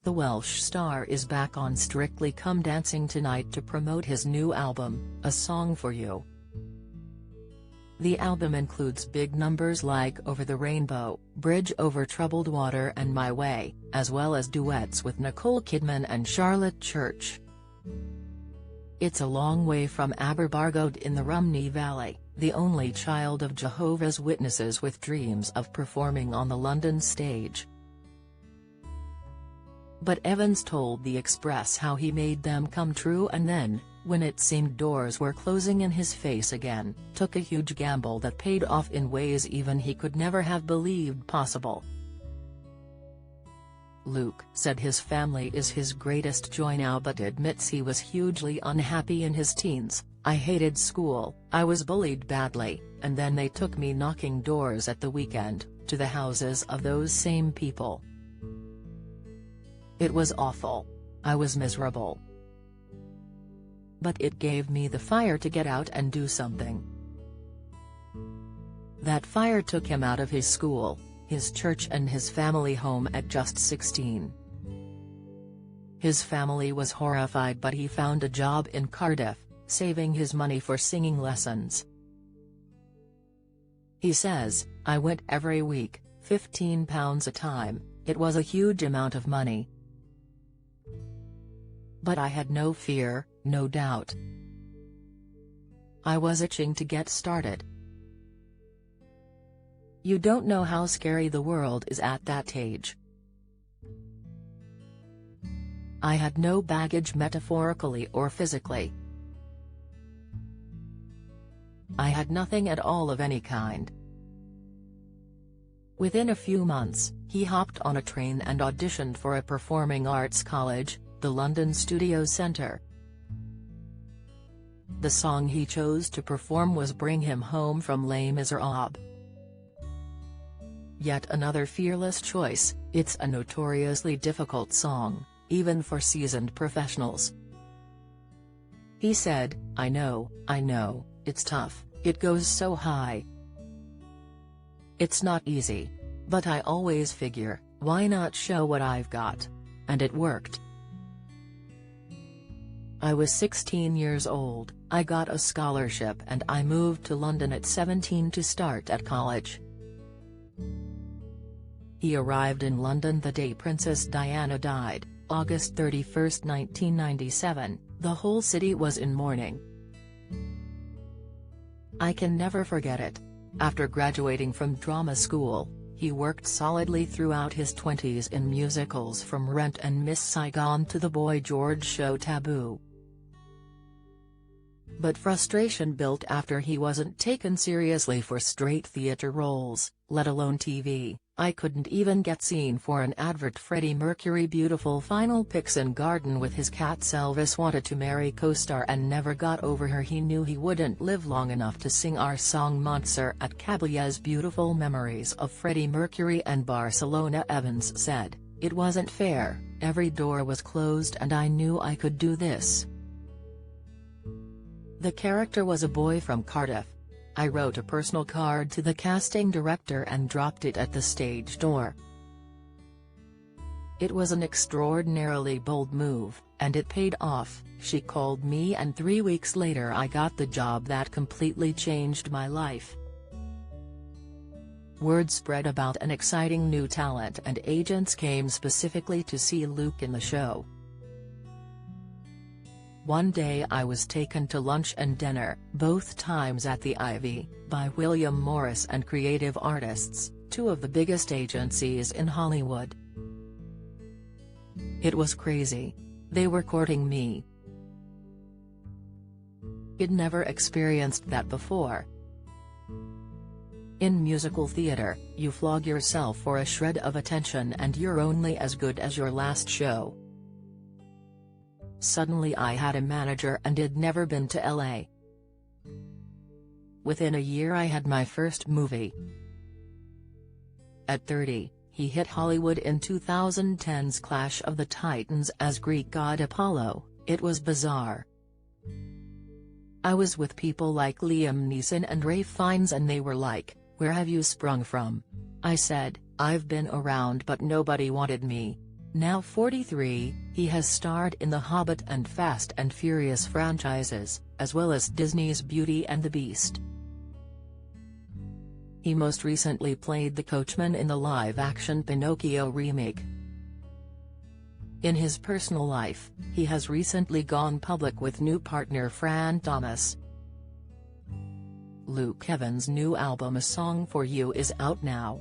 The Welsh star is back on Strictly Come Dancing tonight to promote his new album, A Song for You. The album includes big numbers like Over the Rainbow, Bridge Over Troubled Water and My Way, as well as duets with Nicole Kidman and Charlotte Church. It's a long way from Aberbargod in the Rhymney Valley, the only child of Jehovah's Witnesses with dreams of performing on the London stage. But Evans told The Express how he made them come true and then, when it seemed doors were closing in his face again, took a huge gamble that paid off in ways even he could never have believed possible. Luke said his family is his greatest joy now but admits he was hugely unhappy in his teens. I hated school, I was bullied badly, and then they took me knocking doors at the weekend, to the houses of those same people. It was awful. I was miserable. But it gave me the fire to get out and do something. That fire took him out of his school, his church and his family home at just 16. His family was horrified but he found a job in Cardiff, saving his money for singing lessons. He says, I went every week, £15 a time, it was a huge amount of money. But I had no fear, no doubt. I was itching to get started. You don't know how scary the world is at that age. I had no baggage metaphorically or physically. I had nothing at all of any kind. Within a few months, he hopped on a train and auditioned for a performing arts college, the London Studio Centre. The song he chose to perform was Bring Him Home from Les Miserables. Yet another fearless choice. It's a notoriously difficult song, even for seasoned professionals. He said, I know, it's tough, it goes so high. It's not easy. But I always figure, why not show what I've got? And it worked. I was 16 years old, I got a scholarship and I moved to London at 17 to start at college. He arrived in London the day Princess Diana died, August 31, 1997, the whole city was in mourning. I can never forget it. After graduating from drama school, he worked solidly throughout his 20s in musicals from Rent and Miss Saigon to The Boy George show Taboo. But frustration built after he wasn't taken seriously for straight theatre roles, let alone TV. I couldn't even get seen for an advert. Freddie Mercury beautiful final pics in garden with his cats. Elvis wanted to marry co-star and never got over her. He knew he wouldn't live long enough to sing our song Monster at Caballés. Beautiful memories of Freddie Mercury and Barcelona. Evans said, it wasn't fair, every door was closed and I knew I could do this. The character was a boy from Cardiff. I wrote a personal card to the casting director and dropped it at the stage door. It was an extraordinarily bold move, and it paid off. She called me and 3 weeks later I got the job that completely changed my life. Word spread about an exciting new talent and agents came specifically to see Luke in the show. One day I was taken to lunch and dinner, both times at the Ivy, by William Morris and Creative Artists, two of the biggest agencies in Hollywood. It was crazy. They were courting me. I'd never experienced that before. In musical theater, you flog yourself for a shred of attention and you're only as good as your last show. Suddenly I had a manager and I'd never been to LA. Within a year I had my first movie. At 30, he hit Hollywood in 2010's Clash of the Titans as Greek god Apollo. It was bizarre. I was with people like Liam Neeson and Ralph Fiennes and they were like, where have you sprung from? I said, I've been around but nobody wanted me. Now 43, he has starred in The Hobbit and Fast and Furious franchises, as well as Disney's Beauty and the Beast. He most recently played the coachman in the live-action Pinocchio remake. In his personal life, he has recently gone public with new partner Fran Thomas. Luke Evans' new album A Song for You is out now.